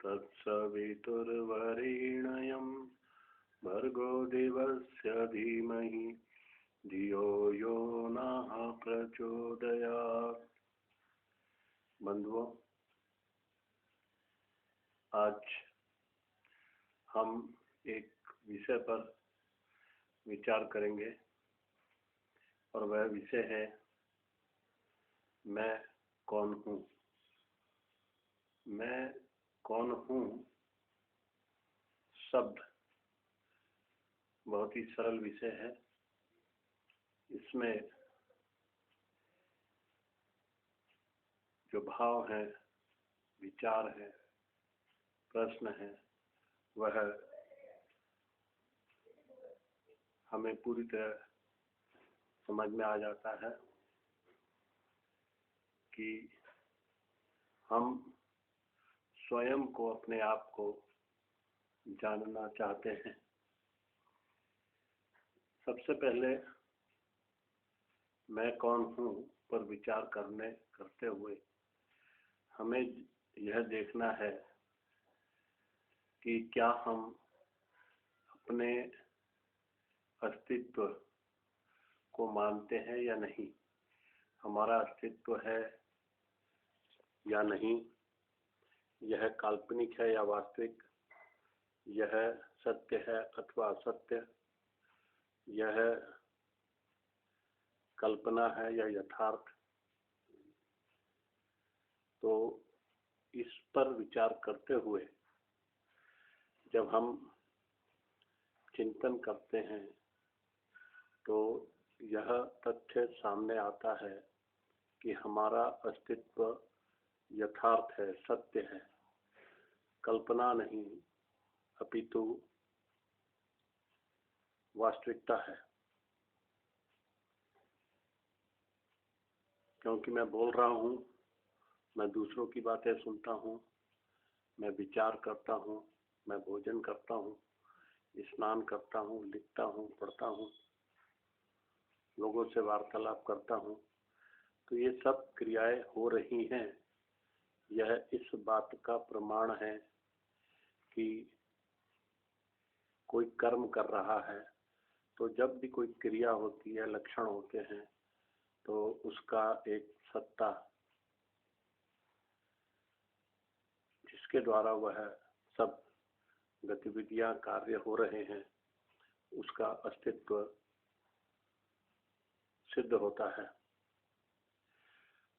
तत्सवितुर्वरेण्यं भर्गो देवस्य धीमहि धियो यो नः प्रचोदयात्। बंधुओं, आज हम एक विषय पर विचार करेंगे और वह विषय है मैं कौन हूँ। मैं कौन हूँ शब्द बहुत ही सरल विषय है। इसमें जो भाव है, विचार है, प्रश्न है, वह हमें पूरी तरह समझ में आ जाता है कि हम स्वयं को, अपने आप को जानना चाहते हैं। सबसे पहले मैं कौन हूँ पर विचार करते हुए हमें यह देखना है कि क्या हम अपने अस्तित्व को मानते हैं या नहीं, हमारा अस्तित्व है या नहीं, यह काल्पनिक है या वास्तविक, यह सत्य है अथवा असत्य, यह कल्पना है या यथार्थ। तो इस पर विचार करते हुए जब हम चिंतन करते हैं तो यह तथ्य सामने आता है कि हमारा अस्तित्व यथार्थ है, सत्य है, कल्पना नहीं अपितु वास्तविकता है। क्योंकि मैं बोल रहा हूँ, मैं दूसरों की बातें सुनता हूँ, मैं विचार करता हूँ, मैं भोजन करता हूँ, स्नान करता हूँ, लिखता हूँ, पढ़ता हूँ, लोगों से वार्तालाप करता हूँ, तो ये सब क्रियाएं हो रही हैं। यह इस बात का प्रमाण है कि कोई कर्म कर रहा है। तो जब भी कोई क्रिया होती है, लक्षण होते हैं, तो उसका एक सत्ता जिसके द्वारा वह सब गतिविधियां, कार्य हो रहे हैं, उसका अस्तित्व सिद्ध होता है।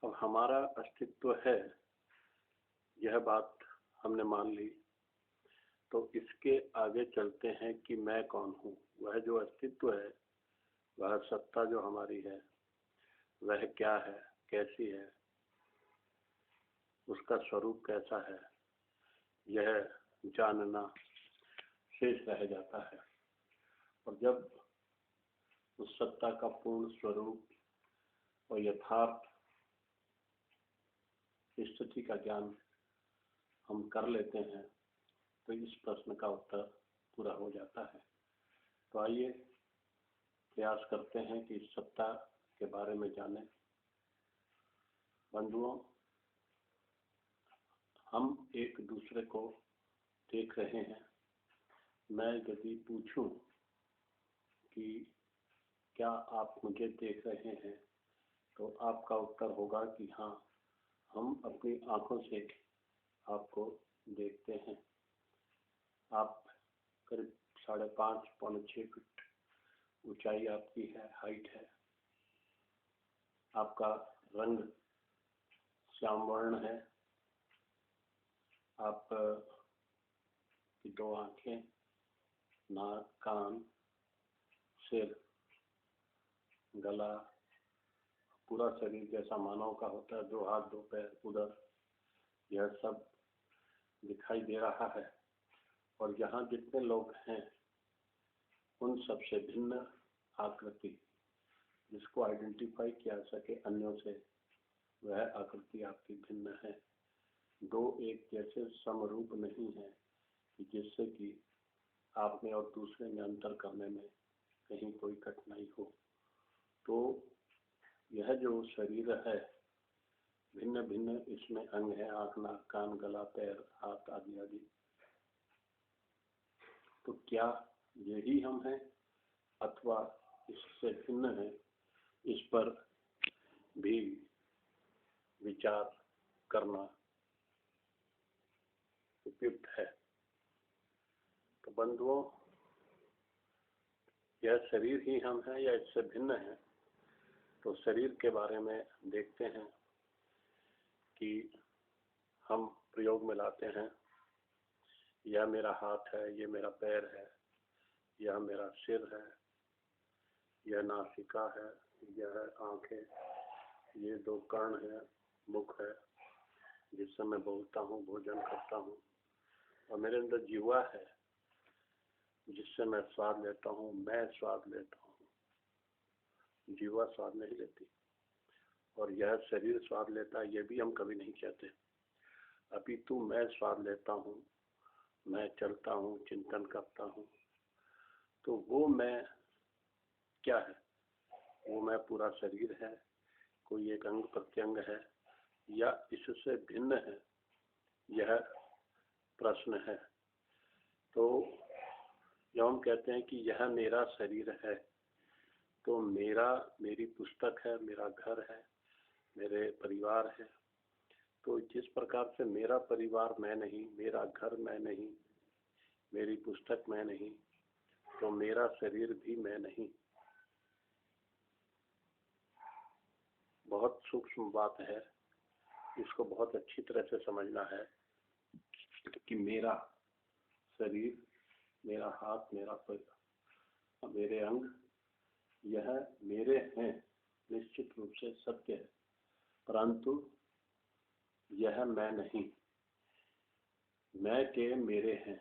अब हमारा अस्तित्व है, यह बात हमने मान ली। तो इसके आगे चलते हैं कि मैं कौन हूँ। वह जो अस्तित्व है, वह सत्ता जो हमारी है, वह क्या है, कैसी है, उसका स्वरूप कैसा है, यह जानना शेष रह जाता है। और जब उस सत्ता का पूर्ण स्वरूप और यथार्थ स्थिति का ज्ञान हम कर लेते हैं तो इस प्रश्न का उत्तर पूरा हो जाता है। तो आइए प्रयास करते हैं कि इस सत्ता के बारे में जानें। बंधुओं, हम एक दूसरे को देख रहे हैं। मैं यदि पूछूं कि क्या आप मुझे देख रहे हैं, तो आपका उत्तर होगा कि हाँ, हम अपनी आंखों से आपको देखते हैं। आप करीब 5.5 पौने 6 फीट ऊंचाई आपकी है, हाइट है। आपका रंग श्याम वर्ण है। आप की 2 आंखें, नाक, कान, सिर, गला, पूरा शरीर जैसा मानव का होता है, 2 हाथ, 2 पैर, उदर, यह सब दिखाई दे रहा है। और यहाँ जितने लोग हैं उन सबसे भिन्न आकृति, जिसको आइडेंटिफाई किया सके अन्यों से, वह आकृति आपकी भिन्न है। 2 एक जैसे समरूप नहीं है कि जिससे कि आप में और दूसरे में अंतर करने में कहीं कोई कठिनाई हो। तो यह जो शरीर है, भिन्न भिन्न इसमें अंग है, आँख, नाक, कान, गला, पैर, हाथ आदि आदि। तो क्या यही हम हैं अथवा इससे भिन्न है, इस पर भी विचार करना उपयुक्त है। तो बंधुओं, यह शरीर ही हम हैं या इससे भिन्न है? तो शरीर के बारे में देखते हैं कि हम प्रयोग में लाते हैं, यह मेरा हाथ है, ये मेरा पैर है, यह मेरा सिर है, यह नासिका है, यह आंखें, ये दो कर्ण है, मुख है जिससे मैं बोलता हूँ, भोजन करता हूँ, और मेरे अंदर जीवा है जिससे मैं स्वाद लेता हूँ, मैं स्वाद लेता हूँ। जीवा स्वाद नहीं लेती और यह शरीर स्वाद लेता है, यह भी हम कभी नहीं कहते। अपितु मैं स्वाद लेता हूँ, मैं चलता हूँ, चिंतन करता हूँ। तो वो मैं क्या है? वो मैं पूरा शरीर है, कोई एक अंग प्रत्यंग है, या इससे भिन्न है? यह प्रश्न है। तो जब हम कहते हैं कि यह मेरा शरीर है, तो मेरा, मेरी पुस्तक है, मेरा घर है, मेरे परिवार है। तो जिस प्रकार से मेरा परिवार मैं नहीं, मेरा घर मैं नहीं, मेरी पुस्तक मैं नहीं, तो मेरा शरीर भी मैं नहीं। बहुत सूक्ष्म बात है, इसको बहुत अच्छी तरह से समझना है कि मेरा शरीर, मेरा हाथ, मेरा पैर, मेरे अंग, यह मेरे हैं, निश्चित रूप से सत्य है, परंतु यह मैं नहीं। मैं के मेरे हैं,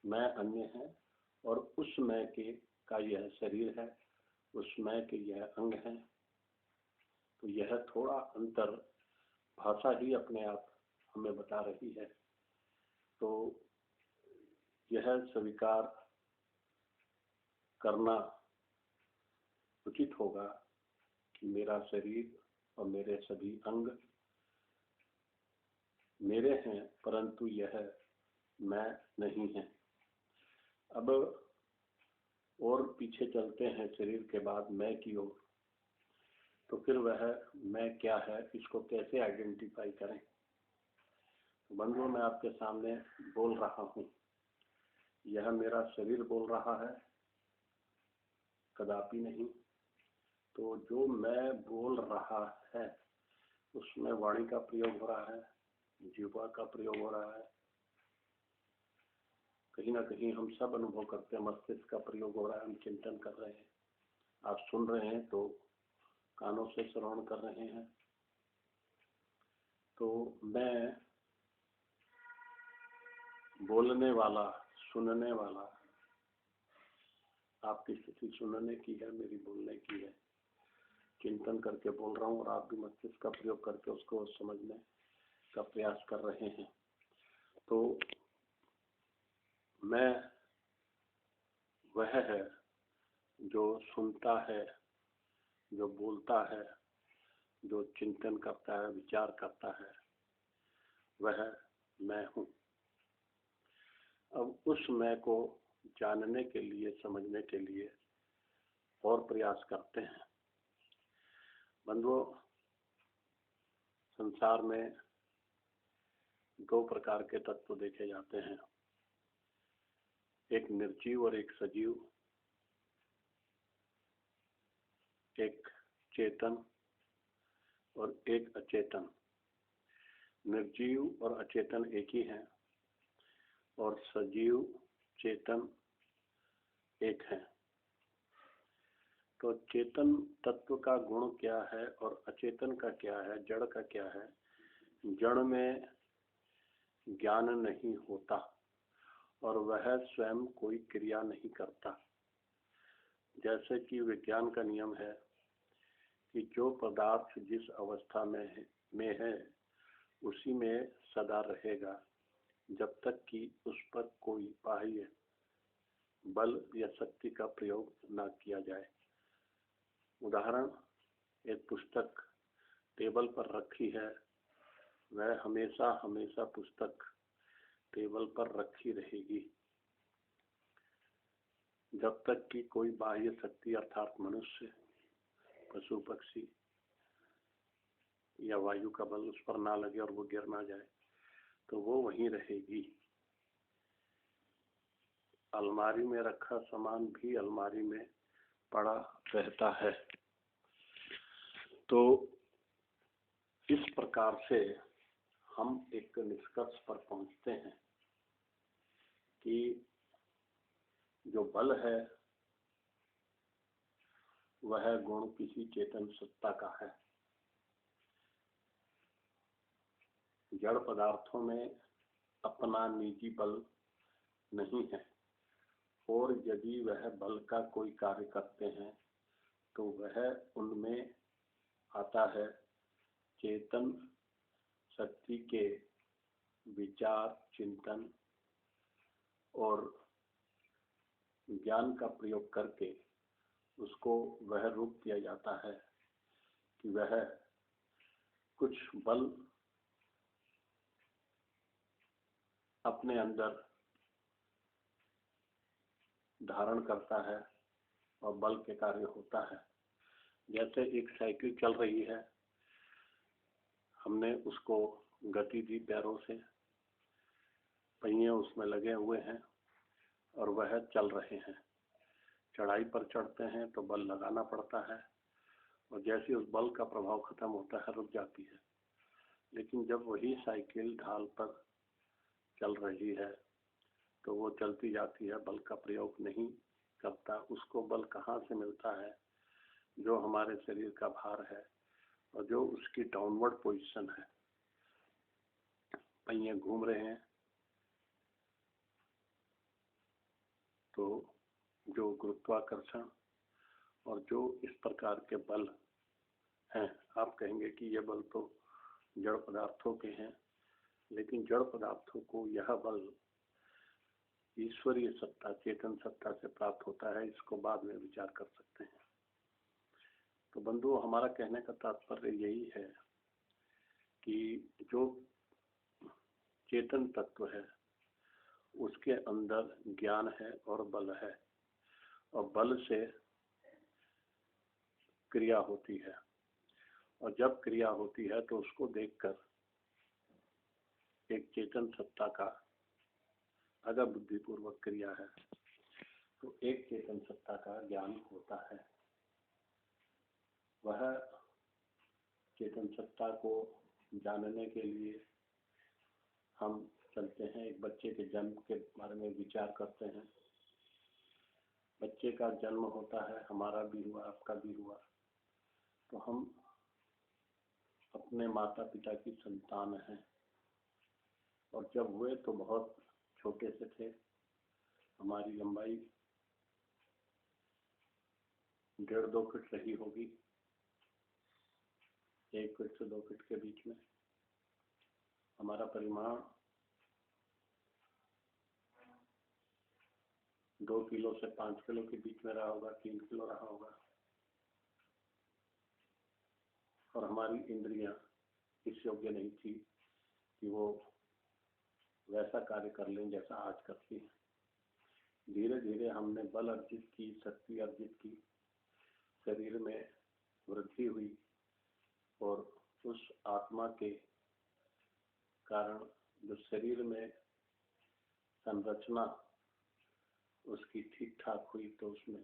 मैं अन्य है, और उस मैं के का यह शरीर है, उस मैं के यह अंग है। तो यह थोड़ा अंतर भाषा ही अपने आप हमें बता रही है। तो यह स्वीकार करना उचित होगा कि मेरा शरीर और मेरे सभी अंग मेरे हैं, परंतु यह मैं नहीं है। अब और पीछे चलते हैं शरीर के बाद मैं की ओर। तो फिर वह मैं क्या है, इसको कैसे आइडेंटिफाई करें? तो बंधुओं, मैं आपके सामने बोल रहा हूँ, यह मेरा शरीर बोल रहा है? कदापि नहीं। तो जो मैं बोल रहा है उसमें वाणी का प्रयोग हो रहा है, जीवा का प्रयोग हो रहा है, कहीं ना कहीं हम सब अनुभव करते हैं, मस्तिष्क का प्रयोग हो रहा है, हम चिंतन कर रहे हैं, आप सुन रहे हैं तो कानों से श्रवण कर रहे हैं। तो मैं बोलने वाला, सुनने वाला, आपकी स्थिति सुनने की है, मेरी बोलने की है, चिंतन करके बोल रहा हूँ और आप भी मस्तिष्क का प्रयोग करके उसको समझने का प्रयास कर रहे हैं। तो मैं वह है जो सुनता है, जो बोलता है, जो चिंतन करता है, विचार करता है, वह मैं हूँ। अब उस मैं को जानने के लिए, समझने के लिए और प्रयास करते हैं। बंधुओं, संसार में दो प्रकार के तत्व देखे जाते हैं, एक निर्जीव और एक सजीव, एक चेतन और एक अचेतन। निर्जीव और अचेतन एक ही हैं और सजीव, चेतन एक है। तो चेतन तत्व का गुण क्या है और अचेतन का क्या है, जड़ का क्या है? जड़ में ज्ञान नहीं होता और वह स्वयं कोई क्रिया नहीं करता। जैसे कि विज्ञान का नियम है कि जो पदार्थ जिस अवस्था में है उसी में सदा रहेगा, जब तक कि उस पर कोई बाह्य बल या शक्ति का प्रयोग न किया जाए। उदाहरण, एक पुस्तक टेबल पर रखी है वह हमेशा हमेशा पुस्तक टेबल पर रखी रहेगी जब तक कि कोई बाह्य शक्ति अर्थात मनुष्य, पशु पक्षी या वायु का बल उस पर ना लगे और वो गिर ना जाए, तो वो वहीं रहेगी। अलमारी में रखा सामान भी अलमारी में पड़ा रहता है। तो इस प्रकार से हम एक निष्कर्ष पर पहुंचते हैं कि जो बल है वह गुण किसी चेतन सत्ता का है। जड़ पदार्थों में अपना निजी बल नहीं है, और यदि वह बल का कोई कार्य करते हैं तो वह उनमें आता है चेतन शक्ति के विचार, चिंतन और ज्ञान का प्रयोग करके उसको वह रूप दिया जाता है कि वह कुछ बल अपने अंदर धारण करता है और बल के कार्य होता है। जैसे एक साइकिल चल रही है, हमने उसको गति दी पैरों से, पहिए उसमें लगे हुए हैं और वह चल रहे हैं। चढ़ाई पर चढ़ते हैं तो बल लगाना पड़ता है और जैसे उस बल का प्रभाव खत्म होता है रुक जाती है। लेकिन जब वही साइकिल ढाल पर चल रही है तो वो चलती जाती है, बल का प्रयोग नहीं करता। उसको बल कहाँ से मिलता है? जो हमारे शरीर का भार है और जो उसकी डाउनवर्ड पोजीशन है। पहिए घूम रहे हैं तो जो गुरुत्वाकर्षण और जो इस प्रकार के बल हैं, आप कहेंगे कि ये बल तो जड़ पदार्थों के हैं, लेकिन जड़ पदार्थों को यह बल ईश्वरीय सत्ता, चेतन सत्ता से प्राप्त होता है। इसको बाद में विचार कर सकते हैं। तो बंधुओं, हमारा कहने का तात्पर्य यही है कि जो चेतन तत्व है उसके अंदर ज्ञान है और बल है, और बल से क्रिया होती है, और जब क्रिया होती है तो उसको देखकर एक चेतन सत्ता का अगर बुद्धिपूर्वक क्रिया है तो एक चेतन सत्ता का ज्ञान होता है। वह चेतन सत्ता को जानने के लिए हम चलते हैं, एक बच्चे के जन्म के बारे में विचार करते हैं। बच्चे का जन्म होता है, हमारा भी हुआ, आपका भी हुआ, तो हम अपने माता पिता की संतान हैं। और जब हुए तो बहुत छोटे से थे, हमारी लंबाई 1.5-2 फीट रही होगी, 1 फीट से 2 फीट के बीच में। हमारा परिमाण 2 किलो से 5 किलो के बीच में रहा होगा, 3 किलो रहा होगा। और हमारी इंद्रियां इस योग्य नहीं थी कि वो वैसा कार्य कर लें जैसा आज करती हैं। धीरे धीरे हमने बल अर्जित की, शक्ति अर्जित की, शरीर में वृद्धि हुई, और उस आत्मा के कारण जो शरीर में संरचना उसकी ठीक ठाक हुई तो उसमें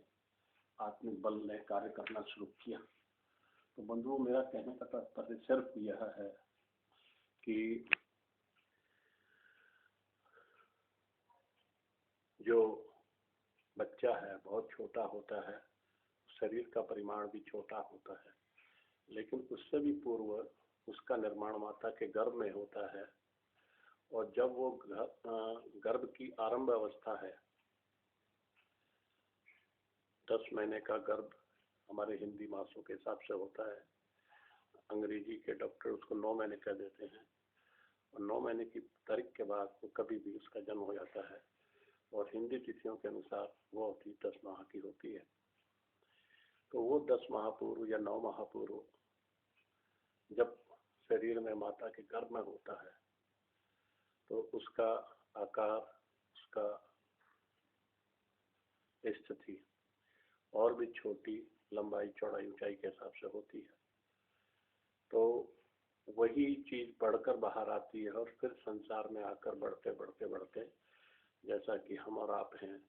आत्मिक बल ने कार्य करना शुरू किया। तो बंधुओं, मेरा कहने का तात्पर्य सिर्फ यह है कि जो बच्चा है बहुत छोटा होता है, शरीर का परिमाण भी छोटा होता है, लेकिन उससे भी पूर्व उसका निर्माण माता के गर्भ में होता है। और जब वो गर्भ की आरंभ अवस्था है, 10 महीने का गर्भ हमारे हिंदी मासों के हिसाब से होता है, अंग्रेजी के डॉक्टर उसको 9 महीने कह देते हैं, और 9 महीने की तारीख के बाद वो कभी भी उसका जन्म हो जाता है, और हिंदी तिथियों के अनुसार वो अवधि 10 माह की होती है। तो वो 10 माह पूर्व या 9 माह पूर्व जब शरीर में माता के गर्भ में होता है तो उसका आकार, उसका स्थिति और भी छोटी लंबाई चौड़ाई ऊंचाई के हिसाब से होती है। तो वही चीज बढ़कर बाहर आती है और फिर संसार में आकर बढ़ते बढ़ते बढ़ते, जैसा कि हम और आप हैं,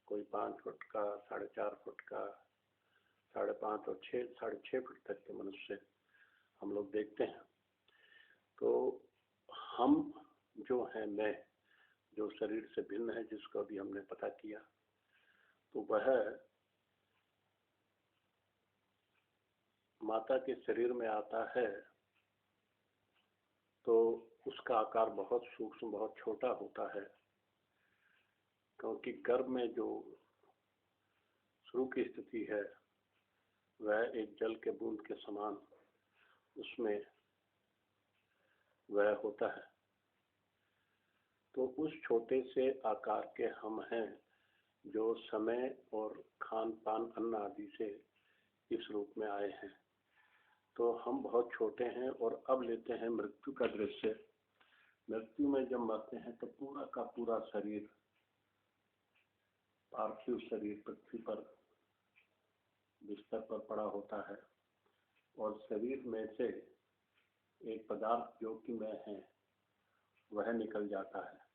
कोई 5 फुट का, 4.5 फुट का, 5.5 और 6.5 फुट तक के मनुष्य हम लोग देखते हैं। तो हम जो है, मैं जो शरीर से भिन्न है, जिसको अभी हमने पता किया, तो वह माता के शरीर में आता है तो उसका आकार बहुत सूक्ष्म, बहुत छोटा होता है, क्योंकि गर्भ में जो शुरू की स्थिति है वह एक जल के बूंद के समान उसमें वह होता है। तो उस छोटे से आकार के हम हैं जो समय और खान पान, अन्न आदि से इस रूप में आए हैं। तो हम बहुत छोटे हैं और अब लेते हैं मृत्यु का दृश्य। मृत्यु में जब मरते हैं तो पूरा का पूरा शरीर, पार्थिव शरीर पृथ्वी पर बिस्तर पर पड़ा होता है और शरीर में से एक पदार्थ जो कि मैं है वह निकल जाता है।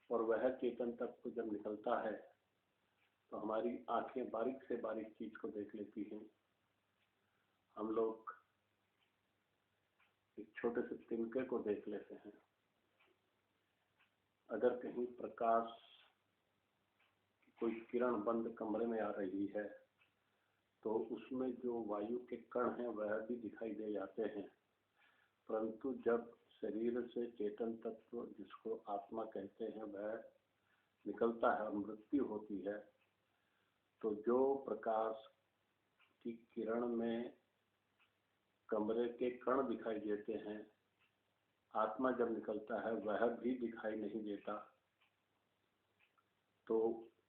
और वह चेतन तत्व जब निकलता है तो हमारी आंखें बारीक से बारीक चीज को देख लेती हैं। हम लोग एक छोटे से तिनके को देख लेते हैं। अगर कहीं प्रकाश की कोई किरण बंद कमरे में आ रही है तो उसमें जो वायु के कण हैं वह भी दिखाई दे जाते हैं। परंतु जब शरीर से चेतन तत्व, जिसको आत्मा कहते हैं, वह निकलता है और मृत्यु होती है, तो जो प्रकाश की किरण में कमरे के कण दिखाई देते हैं, आत्मा जब निकलता है वह भी दिखाई नहीं देता। तो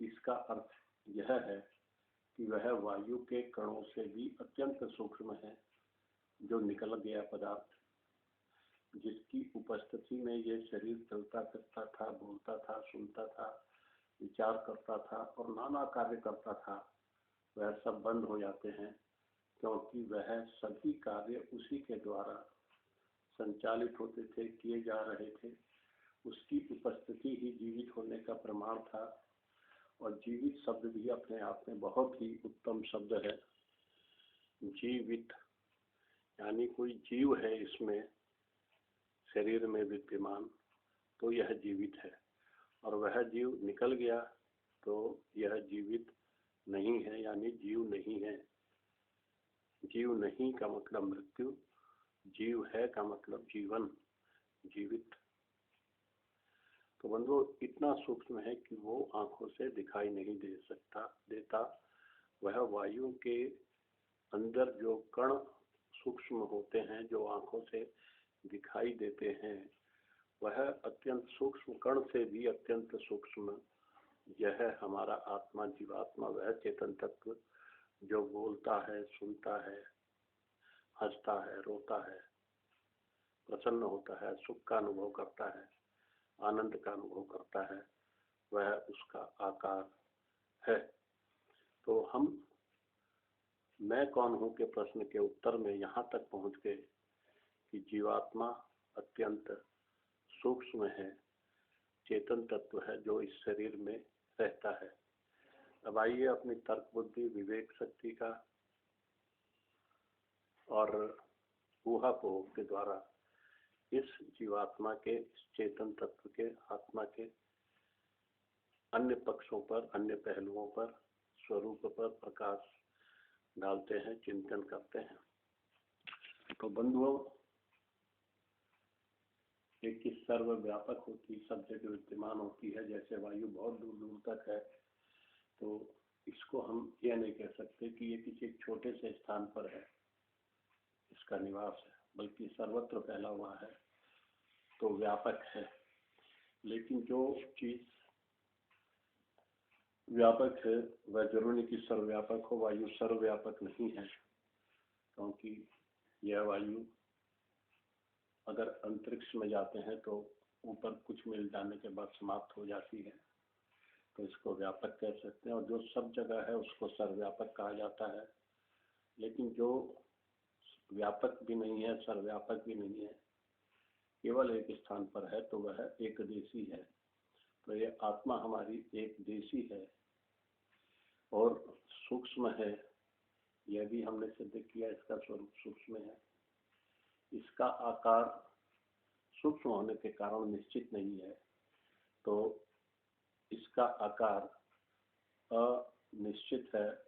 इसका अर्थ यह है कि वह वायु के कणों से भी अत्यंत सूक्ष्म है, जो निकल गया पदार्थ, जिसकी उपस्थिति में ये शरीर चलता फिरता था, बोलता था, सुनता था, विचार करता था और नाना कार्य करता था, वह सब बंद हो जाते हैं, क्योंकि वह सभी कार्य उसी के द्वारा संचालित होते थे, किए जा रहे थे। उसकी उपस्थिति ही जीवित होने का प्रमाण था। और जीवित शब्द भी अपने आप में बहुत ही उत्तम शब्द है। जीवित यानी कोई जीव है इसमें शरीर में विद्यमान, तो यह जीवित है। और वह जीव निकल गया तो यह जीवित नहीं है, यानी जीव नहीं है। जीव नहीं का मतलब मृत्यु, जीव है का मतलब जीवन, जीवित। तो बंधु इतना सूक्ष्म है कि वो आंखों से दिखाई नहीं देता। वह वायु के अंदर जो कण सूक्ष्म होते हैं, जो आंखों से दिखाई देते हैं, वह अत्यंत सूक्ष्म कण से भी अत्यंत सूक्ष्म यह हमारा आत्मा, जीवात्मा, वह चेतन तत्व जो बोलता है, सुनता है, हंसता है, रोता है, प्रसन्न होता है, सुख का अनुभव करता है, आनंद का अनुभव करता है, वह उसका आकार है। तो हम मैं कौन हूं के प्रश्न के उत्तर में यहाँ तक पहुंच गए कि जीवात्मा अत्यंत सूक्ष्म है, चेतन तत्व है जो इस शरीर में रहता है। अब आइए अपनी तर्क बुद्धि, विवेक शक्ति का और ऊहापोह के द्वारा इस जीवात्मा के, इस चेतन तत्व के, आत्मा के अन्य पक्षों पर, अन्य पहलुओं पर, स्वरूप पर प्रकाश डालते हैं, चिंतन करते हैं। तो बंधुओं, एक ही सर्वव्यापक होती, सब जगह विद्यमान होती है। जैसे वायु बहुत दूर दूर तक है, तो इसको हम यह नहीं कह सकते कि ये किसी छोटे से स्थान पर है, इसका निवास है, बल्कि सर्वत्र फैला हुआ है, तो व्यापक है। लेकिन जो चीज व्यापक है वह जरूरी नहीं कि सर्वव्यापक हो। वायु सर्वव्यापक नहीं है, क्योंकि यह वायु अगर अंतरिक्ष में जाते हैं तो ऊपर कुछ मिल जाने के बाद समाप्त हो जाती है, तो इसको व्यापक कह सकते हैं। और जो सब जगह है उसको सर्वव्यापक कहा जाता है। लेकिन जो व्यापक भी नहीं है, सर्वव्यापक भी नहीं है, केवल एक स्थान पर है, तो वह एकदेशी है। तो ये आत्मा हमारी एकदेशी है और सूक्ष्म है। यह भी हमने सिद्ध किया, इसका स्वरूप सूक्ष्म है। इसका आकार सूक्ष्म होने के कारण निश्चित नहीं है, तो इसका आकार अनिश्चित है,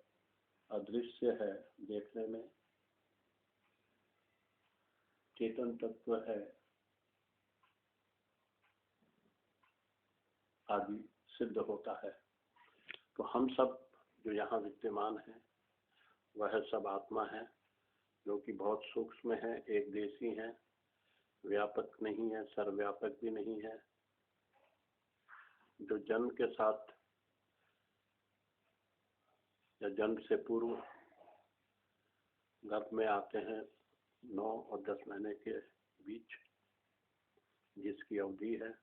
अदृश्य है, देखने में चेतन तत्व है आदि सिद्ध होता है। तो हम सब जो यहाँ विद्यमान हैं वह सब आत्मा है, जो कि बहुत सूक्ष्म है, एकदेशी है, व्यापक नहीं है, सर्वव्यापक भी नहीं है। जो जन्म के साथ या जन्म से पूर्व गर्भ में आते हैं 9 और 10 महीने के बीच, जिसकी अवधि है,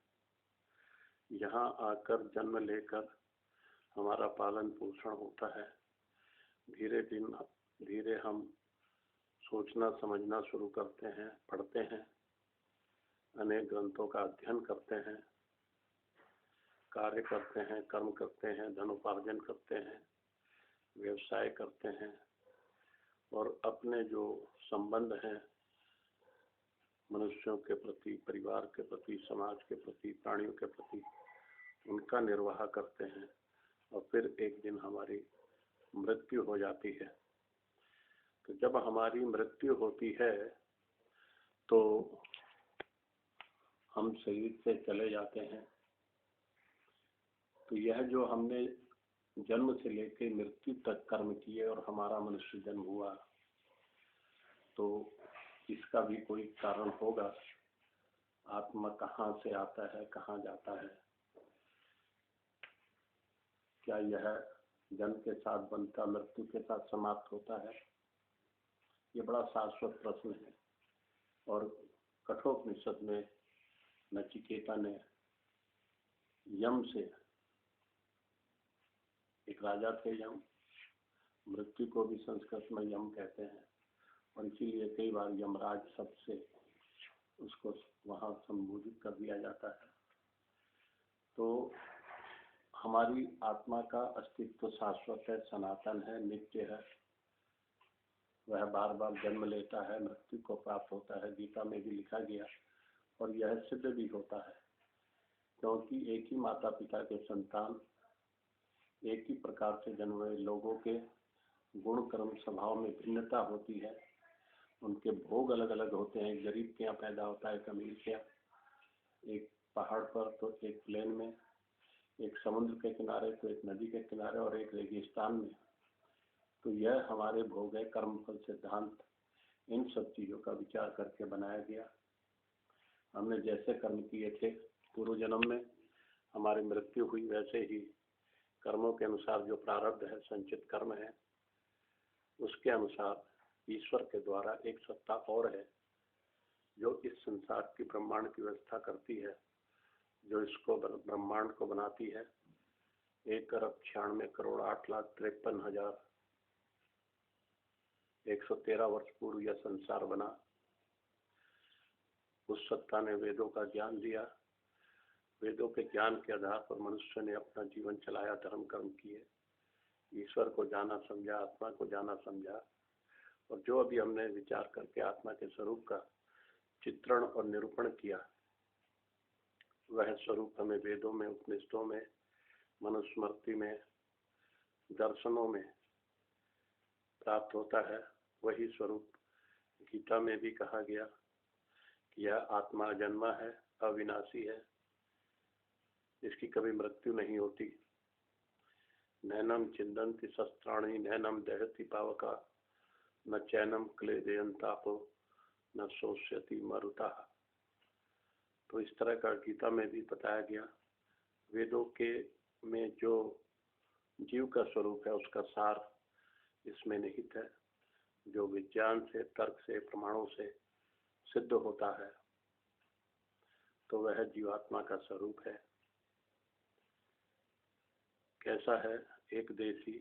यहाँ आकर जन्म लेकर हमारा पालन पोषण होता है। धीरे हम सोचना समझना शुरू करते हैं, पढ़ते हैं, अनेक ग्रंथों का अध्ययन करते हैं, कार्य करते हैं, कर्म करते हैं, धन उपार्जन करते हैं, व्यवसाय करते हैं और अपने जो संबंध हैं मनुष्यों के प्रति, परिवार के प्रति, समाज के प्रति, प्राणियों के प्रति, उनका निर्वाह करते हैं। और फिर एक दिन हमारी मृत्यु हो जाती है। तो जब हमारी मृत्यु होती है तो हम शरीर से चले जाते हैं। तो यह जो हमने जन्म से लेकर मृत्यु तक कर्म किए और हमारा मनुष्य जन्म हुआ, तो इसका भी कोई कारण होगा। आत्मा कहाँ से आता है, कहाँ जाता है, क्या यह जन्म के साथ बनता, मृत्यु के साथ समाप्त होता है? ये बड़ा शाश्वत प्रश्न है। और कठोपनिषद में नचिकेता ने यम से, एक राजा थे यम, मृत्यु को भी संस्कृत में यम कहते हैं और इसीलिए कई बार यमराज शब्द से उसको वहाँ संबोधित कर दिया जाता है। तो हमारी आत्मा का अस्तित्व शाश्वत है, सनातन है, नित्य है। वह बार बार जन्म लेता है, मृत्यु को प्राप्त होता है, गीता में भी लिखा गया और यह सिद्ध भी होता है, क्योंकि एक ही माता पिता के संतान, एक ही प्रकार से जन्म हुए लोगों के गुण कर्म स्वभाव में भिन्नता होती है। उनके भोग अलग अलग होते हैं। एक गरीब के यहाँ पैदा होता है, एक अमीर के यहाँ, एक पहाड़ पर तो एक प्लेन में, एक समुद्र के किनारे तो एक नदी के किनारे और एक रेगिस्तान में। तो यह हमारे भोग है, कर्म फल सिद्धांत, इन सब चीज़ों का विचार करके बनाया गया। हमने जैसे कर्म किए थे पूर्व जन्म में, हमारी मृत्यु हुई, वैसे ही कर्मों के अनुसार जो प्रारब्ध है, संचित कर्म है, उसके अनुसार ईश्वर के द्वारा एक सत्ता और है जो इस संसार की ब्रह्मांड की व्यवस्था करती है, जो इसको ब्रह्मांड को बनाती है। 1,96,53,113 वर्ष पूर्व यह संसार बना। उस सत्ता ने वेदों का ज्ञान दिया। वेदों के ज्ञान के आधार पर मनुष्य ने अपना जीवन चलाया, धर्म कर्म किए, ईश्वर को जाना समझा, आत्मा को जाना समझा। और जो अभी हमने विचार करके आत्मा के स्वरूप का चित्रण और निरूपण किया, वह स्वरूप हमें वेदों में, उपनिषदों में, मनुस्मृति में, दर्शनों में प्राप्त होता है। वही स्वरूप गीता में भी कहा गया कि यह आत्मा जन्मा है, अविनाशी है, इसकी कभी मृत्यु नहीं होती। नैनम चिंदन्ति शस्त्राणि, नैनम दहति पावका, न चैनम क्लेदयन्तापो, न शोष्यति मरुता। तो इस तरह का गीता में भी बताया गया। वेदों के में जो जीव का स्वरूप है उसका सार इसमें निहित है। जो विज्ञान से, तर्क से, प्रमाणों से सिद्ध होता है, तो वह जीवात्मा का स्वरूप है। कैसा है? एक देशी,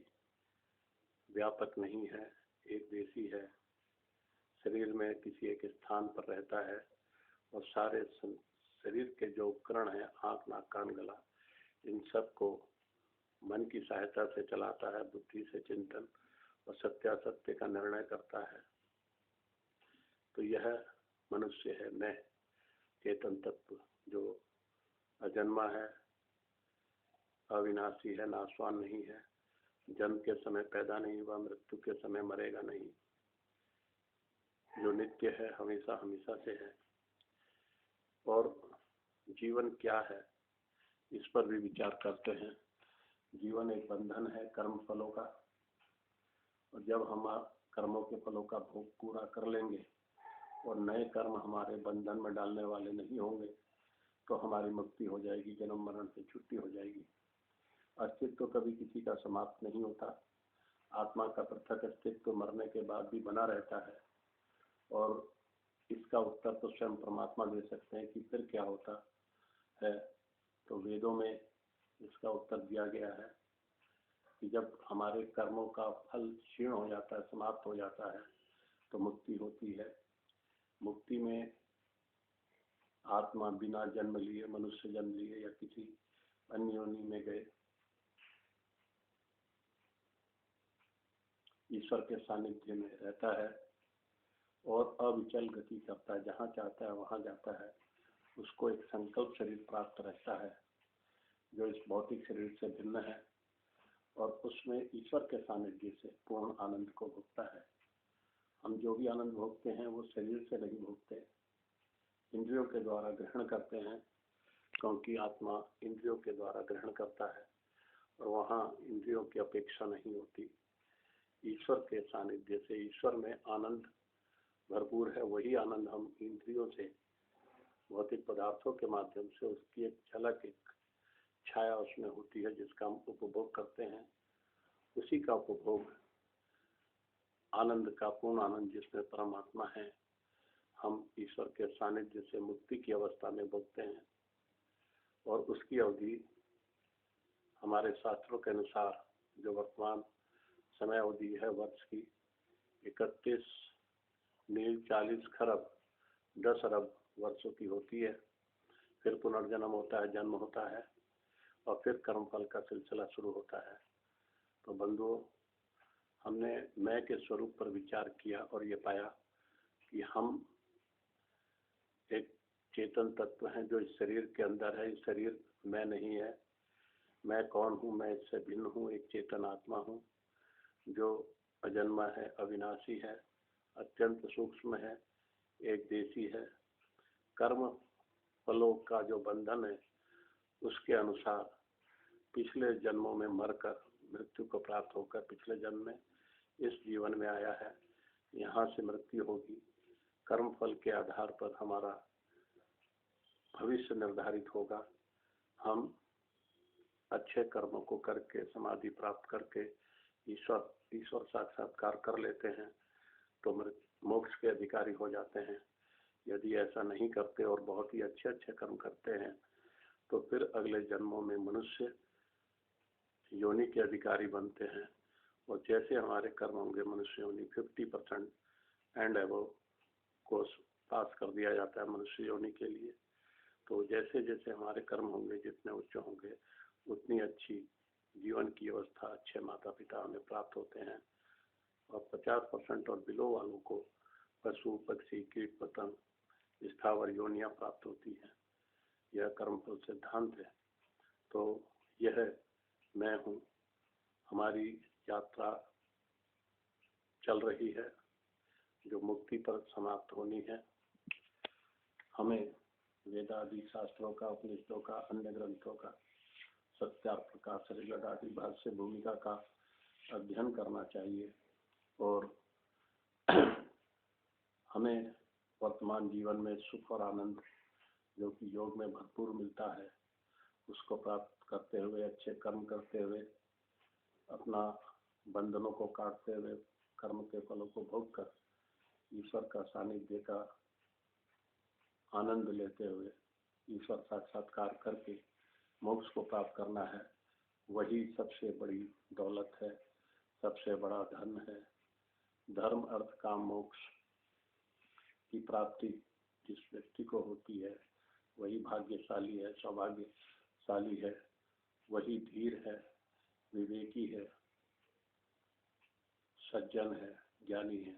व्यापक नहीं है, एक देशी है, शरीर में किसी एक स्थान पर रहता है और सारे शरीर के जो उपकरण है, आँख, नाक, कान, गला, इन सब को मन की सहायता से चलाता है, बुद्धि से चिंतन और सत्यासत्य का निर्णय करता है। तो यह मनुष्य है, मैं, चेतन तत्व, जो अजन्मा है, अविनाशी है, नाशवान नहीं है, जन्म के समय पैदा नहीं हुआ, मृत्यु के समय मरेगा नहीं, जो नित्य है, हमेशा हमेशा से है। और जीवन क्या है, इस पर भी विचार करते हैं। जीवन एक बंधन है कर्म फलों का, और जब हम कर्मों के फलों का भोग पूरा कर लेंगे और नए कर्म हमारे बंधन में डालने वाले नहीं होंगे, तो हमारी मुक्ति हो जाएगी, जन्म मरण से छुट्टी हो जाएगी। अस्तित्व तो कभी किसी का समाप्त नहीं होता। आत्मा का पृथक अस्तित्व मरने के बाद भी बना रहता है, और इसका उत्तर तो स्वयं परमात्मा दे सकते हैं कि फिर क्या होता है। तो वेदों में इसका उत्तर दिया गया है कि जब हमारे कर्मों का फल क्षीण हो जाता है, समाप्त हो जाता है, तो मुक्ति होती है। मुक्ति में आत्मा बिना जन्म लिए, मनुष्य जन्म लिए या किसी अन्य योनि में गए, ईश्वर के सानिध्य में रहता है और अविचल गति करता है, जहाँ चाहता है वहाँ जाता है। उसको एक संकल्प शरीर प्राप्त रहता है जो इस भौतिक शरीर से भिन्न है, और उसमें ईश्वर के सानिध्य से पूर्ण आनंद को भोगता है। हम जो भी आनंद भोगते हैं वो शरीर से नहीं भोगते, इंद्रियों के द्वारा ग्रहण करते हैं, क्योंकि आत्मा इंद्रियों के द्वारा ग्रहण करता है और वहाँ इंद्रियों की अपेक्षा नहीं होती। ईश्वर के सानिध्य से ईश्वर में आनंद भरपूर है। वही आनंद हम इंद्रियों से, भौतिक पदार्थों के माध्यम से, उसकी एक झलक, एक छाया उसमें होती है जिसका हम उपभोग करते हैं। उसी का उपभोग आनंद का, पूर्ण आनंद जिसमें परमात्मा है, हम ईश्वर के सानिध्य से मुक्ति की अवस्था में भोगते हैं। और उसकी अवधि हमारे शास्त्रों के अनुसार जो वर्तमान समय अवधि है वर्ष की, 31 नील 40 खरब 10 अरब वर्षों की होती है। फिर पुनर्जन्म होता है, जन्म होता है, और फिर कर्मफल का सिलसिला शुरू होता है। तो बंधुओं, हमने मैं के स्वरूप पर विचार किया और ये पाया कि हम एक चेतन तत्व हैं जो इस शरीर के अंदर है। इस शरीर मैं नहीं है। मैं कौन हूँ? मैं इससे भिन्न हूँ, एक चेतन आत्मा हूँ जो अजन्मा है, अविनाशी है, अत्यंत सूक्ष्म है, एक देशी है। कर्म फलों का जो बंधन है उसके अनुसार पिछले जन्मों में मरकर, मृत्यु को प्राप्त होकर पिछले जन्म में इस जीवन में आया है। यहाँ से मृत्यु होगी। कर्म फल के आधार पर हमारा भविष्य निर्धारित होगा। हम अच्छे कर्मों को करके, समाधि प्राप्त करके ईश्वर साक्षात्कार कर लेते हैं तो मोक्ष के अधिकारी हो जाते हैं। यदि ऐसा नहीं करते और बहुत ही अच्छे अच्छे कर्म करते हैं तो फिर अगले जन्मों में मनुष्य योनि के अधिकारी बनते हैं। और जैसे हमारे कर्म होंगे, मनुष्य योनि 50% एंड अबव को पास कर दिया जाता है मनुष्य योनि के लिए। तो जैसे जैसे हमारे कर्म होंगे, जितने उच्च होंगे, उतनी अच्छी जीवन की अवस्था, अच्छे माता पिता हमें प्राप्त होते हैं। और 50% और बिलो वालों को पशु, पक्षी, कीट, पतंग, स्थावर योनियां प्राप्त होती हैं। यह कर्मफल सिद्धांत है। तो यह मैं हूँ। हमारी यात्रा चल रही है जो मुक्ति पर समाप्त होनी है। हमें वेदादि शास्त्रों का, उपनिषदों का, अन्य ग्रंथों का, सत्यार्थ प्रकाश, ऋग्वेदादि भाष्य भूमिका का अध्ययन करना चाहिए और हमें वर्तमान जीवन में सुख और आनंद जो कि योग में भरपूर मिलता है उसको प्राप्त करते हुए, अच्छे कर्म करते हुए, अपना बंधनों को काटते हुए, कर्म के फलों को भोग कर ईश्वर का सानिध्य का आनंद लेते हुए ईश्वर साक्षात्कार करके मोक्ष को प्राप्त करना है, वही सबसे बड़ी दौलत है, सबसे बड़ा धन है। धर्म अर्थ काम मोक्ष की प्राप्ति जिस व्यक्ति को होती है वही भाग्यशाली है, सौभाग्यशाली है, वही धीर है, विवेकी है, सज्जन है, ज्ञानी है।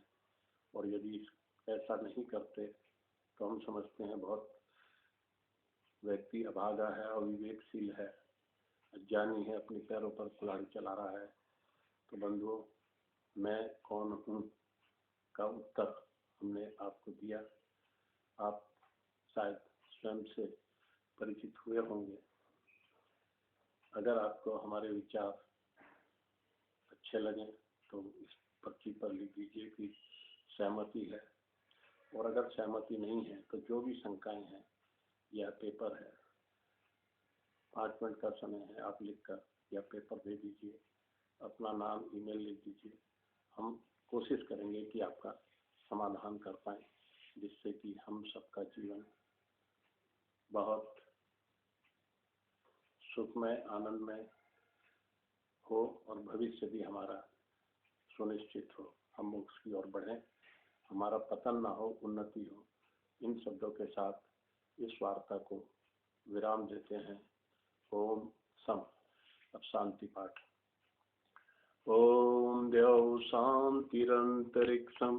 और यदि ऐसा नहीं करते तो हम समझते हैं बहुत व्यक्ति अभागा है, अविवेकशील है, अज्ञानी है, अपने पैरों पर कुल्हाड़ी चला रहा है। तो बंधुओं, मैं कौन हूँ का उत्तर हमने आपको दिया। आप शायद स्वयं से परिचित हुए होंगे। अगर आपको हमारे विचार अच्छे लगे तो इस पर्ची पर लिख दीजिए कि सहमति है, और अगर सहमति नहीं है तो जो भी शंकाएं हैं, यह पेपर है, 5 मिनट का समय है, आप लिखकर यह पेपर दे दीजिए, अपना नाम, ईमेल लिख दीजिए। हम कोशिश करेंगे कि आपका समाधान कर पाए, जिससे कि हम सबका जीवन बहुत सुखमय, आनंदमय हो और भविष्य भी हमारा सुनिश्चित हो। हम मोक्ष की ओर बढ़ें, हमारा पतन ना हो, उन्नति हो। इन शब्दों के साथ इस वार्ता को विराम देते हैं। ओम सम। अब शांति पाठ। ओम द्यौ शांतिरंतरिक्षम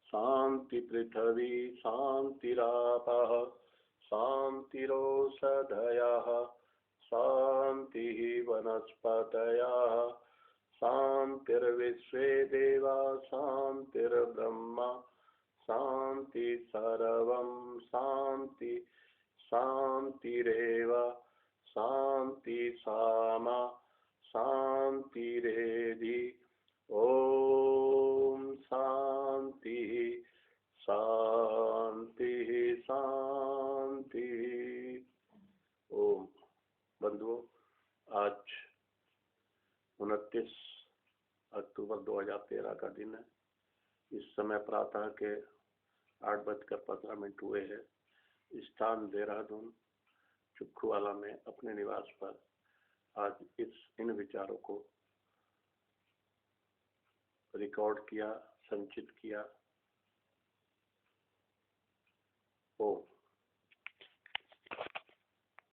शांति पृथ्वी शांतिरापः शांतिरोषधयः शांतिः वनस्पतयः शांतिर्विश्वे देवा शांतिर्ब्रह्म शांति सर्वं शांति शांतिरेव शांति सामा शांतिरेधि। ओम शांति शांति शांति। ओम। बंधुओं, आज 29 अक्टूबर 2013 का दिन है। इस समय प्रातः के 8:15 हुए हैं। स्थान देहरादून चुक्खूवाला में अपने निवास पर आज इन विचारों को रिकॉर्ड किया, संचित किया। ओम।